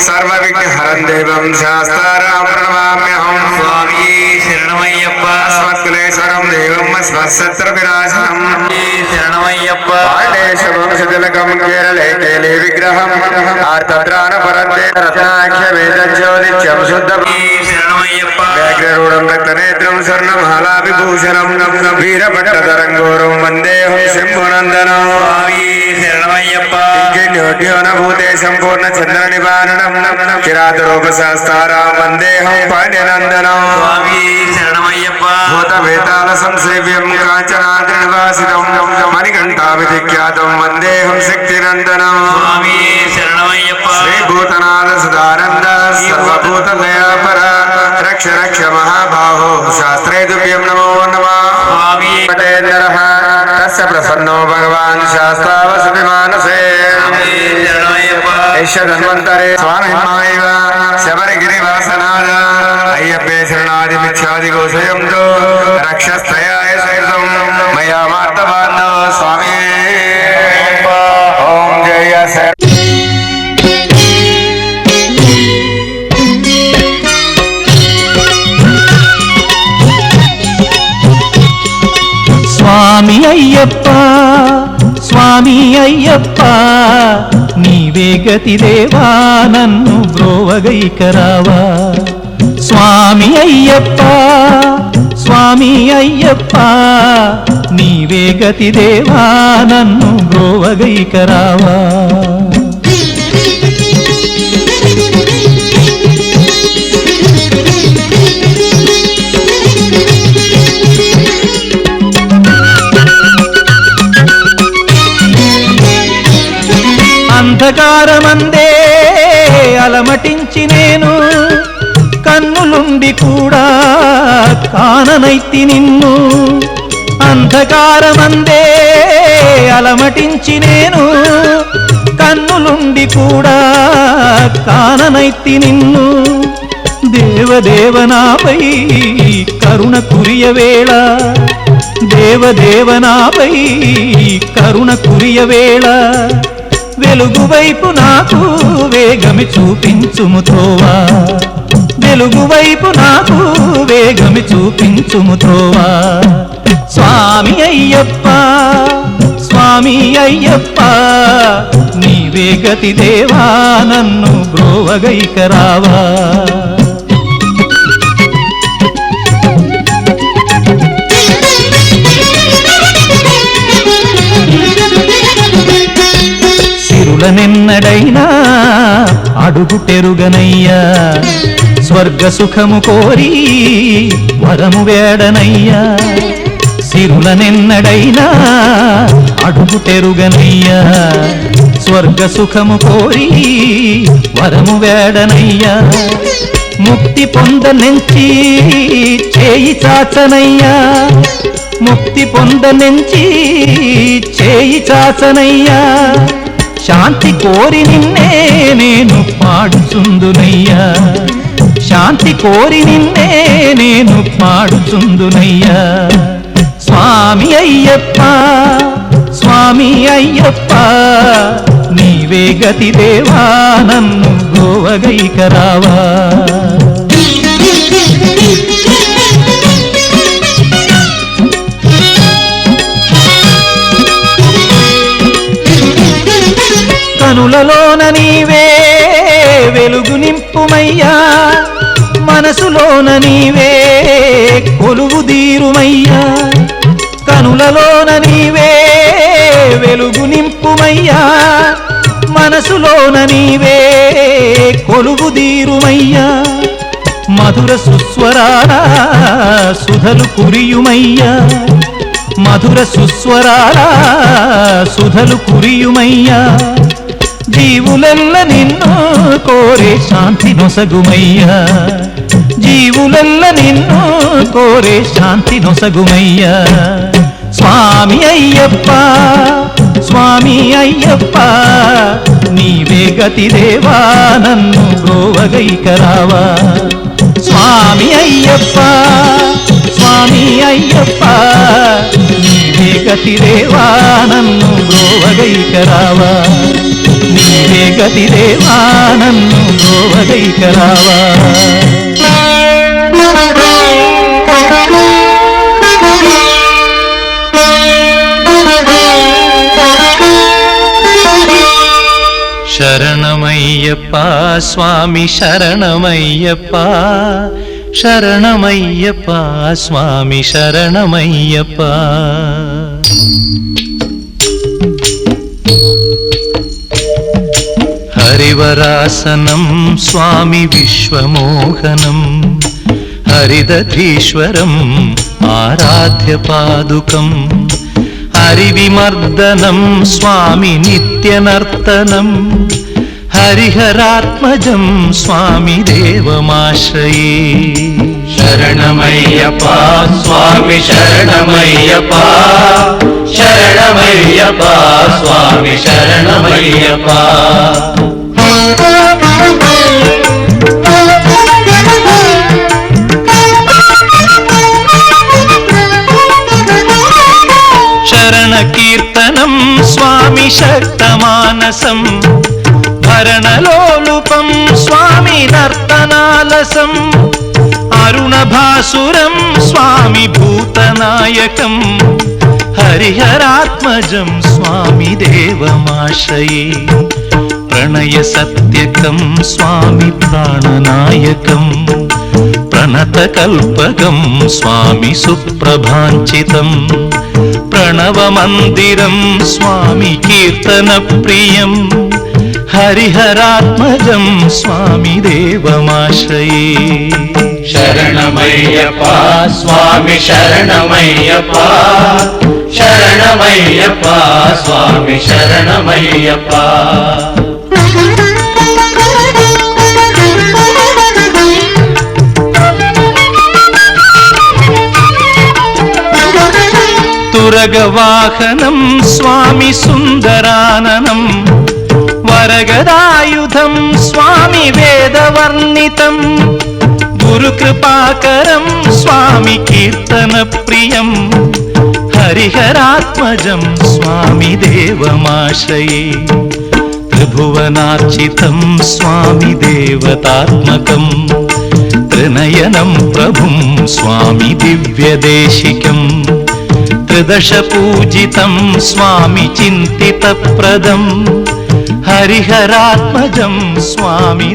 Speaker 8: సర్వవిఘ్నహరం దేవం శాస్త్రారాం ప్రణమామ్యం, స్వామి శరణమయ్యప్ప, స్వత్కులేశ్వరం దేవం అస్మత్శత్రు వినాశనం శరణమయ్యప్ప, పాండేశవంశతిలకం కేరళే కేలీ విగ్రహం ఆర్తత్రాణ పరంతే రత్నాఖ్య వేదజ్యోతిత్యం శుద్ధ శరణమయ్యప్ప, వ్యాఘ్రరూఢం రక్తనేత్రం స్వర్ణమాలాభిభూషణం వీరభట్టతరంగోరం వందేహం శంభునందనం, స్వామి శరణమయ్యప్ప, కింకిణ్యోడ్యోనభూతే సంపూర్ణ చంద్ర నివారణం కిరాతరూపశాస్త్రారాం వందేహం పాండ్యనందనం, స్వామి శరణమయ్యప్ప, భూతవేతాల సంసేవ్యం కాంచనాద్రి నివాసితం మణికంఠావిధిఖ్యాతం వందేహం శక్తినందనం, స్వామి శరణమయ్యప్ప, శ్రీభూతనాథ సదానంద సర్వభూత దయాపర రక్ష రక్ష మహాబాహో శాస్త్రే తుభ్యం నమో నమః, స్వామి పటేంద్రః తస్య ప్రసన్నో భగవాన్ శాస్త్రావసతి మానసే శరణమయ్యప్ప, యశ ధన్వంతరే స్వామిమాయవ శబరిగిరివాసనాథ అయ్యప్పే శరణాయ
Speaker 5: రక్షాదిగోషయం రక్షస్థయాయ సహితం మయా మార్తమాన స్వామి ఓం జయ
Speaker 3: స్వామి అయ్యప్ప స్వామి అయ్యప్ప నీవే గతి దేవా నన్ను బ్రోవగైకరావా స్వామి అయ్యప్ప స్వామి అయ్యప్ప నీవే గతి దేవా నన్ను బ్రోవగైకరావా అంధకారమందే అలమటించి నేను కన్నులుండి కూడా కాననైతి నిన్ను అంధకారమందే అలమటించి నేను కన్నులుండి కూడా కాననైతి నిన్ను దేవదేవనాపై కరుణ కురియవేళ దేవదేవనాపై కరుణ కురియవేళ వెలుగు వైపు నాకు వేగమి చూపించుము త్రోవా వెలుగు వైపు నాకు వేగమి చూపించుము త్రోవా స్వామి అయ్యప్ప స్వామి అయ్యప్ప నీవే గతి దేవా నన్ను బ్రోవగైకరావా సిరులనెన్నడైనా అడుగుటెరుగనయ్యా స్వర్గ సుఖము కోరి వరము వేడనయ్యా సిరులనెన్నడైనా అడుగుటెరుగనయ్యా స్వర్గ సుఖము కోరి వరము వేడనయ్యా ముక్తి పొందనెంచి చేయి చాచనయ్యా ముక్తి పొందనెంచి చేయి చాచనయ్యా శాంతి కోరి నిన్నే నేను పాడుచుందునయ్యా శాంతి కోరి నిన్నే నేను పాడుచుందునయ్యా స్వామి అయ్యప్ప స్వామి అయ్యప్ప నీవే గతి దేవా నన్ను బ్రోవగైకరావా కనులలోన నీవే వెలుగు నింపుమయ్యా మనసులోన నీవే కొలువు దీరుమయ్యా కనులలోన నీవే వెలుగు నింపుమయ్యా మనసులోన నీవే కొలువు దీరుమయ్యా మధుర సుస్వరాల సుధలు కురియుమయ్యా మధుర సుస్వరాల సుధలు కురియుమయ్యా జీవులెల్ల నిన్ను కోరే శాంతి నొసగుమయ్యా జీవులెల్ల నిన్ను కోరే శాంతి నొసగుమయ్యా స్వామి అయ్యప్ప స్వామి అయ్యప్ప నీవే గతి దేవా నన్ను బ్రోవగైకరావా స్వామి అయ్యప్ప స్వామి అయ్యప్ప నీవే గతి దేవా నన్ను బ్రోవగైకరావా నీవే గతి దేవా నన్ను బ్రోవగైకరావా శరణమయ్యప్ప స్వామి శరణమయ్యప్ప శరణమయ్యప్ప స్వామి శరణమయ్యప్ప హరివరాసనం స్వామి విశ్వమోహనం హరిదధీశ్వరం ఆరాధ్య పాదుకం హరివిమర్దనం స్వామి నిత్యనర్తనం హరిహరాత్మజం స్వామి దేవమాశ్రయే
Speaker 6: శరణమయ్యప్ప స్వామి శరణమయ్యప్ప శరణమయ్యప్ప స్వామి శరణమయ్యప్ప
Speaker 3: శక్తమానసం భరణలోలుపం స్వామి నర్తనాలసం అరుణభాసురం స్వామి భూతనాయకం హరిహరాత్మజం స్వామి దేవమాశ్రయే ప్రణయ సత్యకం స్వామి ప్రాణనాయకం ప్రణతకల్పకం స్వామి సుప్రభాంచితం ప్రణవమందిరం స్వామి కీర్తన ప్రియం హరిహరాత్మజం స్వామి దేవమాశ్రయే
Speaker 6: శరణమయ్యప్ప స్వామి శరణమయ్యప్ప శరణమయ్యప్ప స్వామి శరణమయ్యప్ప
Speaker 3: తురగవాహనం స్వామి సుందరాననం వరగదాయుధం స్వామి వేదవర్ణితం గురుకృపాకరం స్వామి కీర్తన ప్రియం హరిహరాత్మజం స్వామి దేవమాశ్రయే త్రిభువనార్చితం స్వామి దేవతాత్మకం త్రినయనం ప్రభుం స్వామి దివ్యదేశికం త్రిదశ పూజితం స్వామి చింతితప్రదం హరిహరాత్మజం స్వామి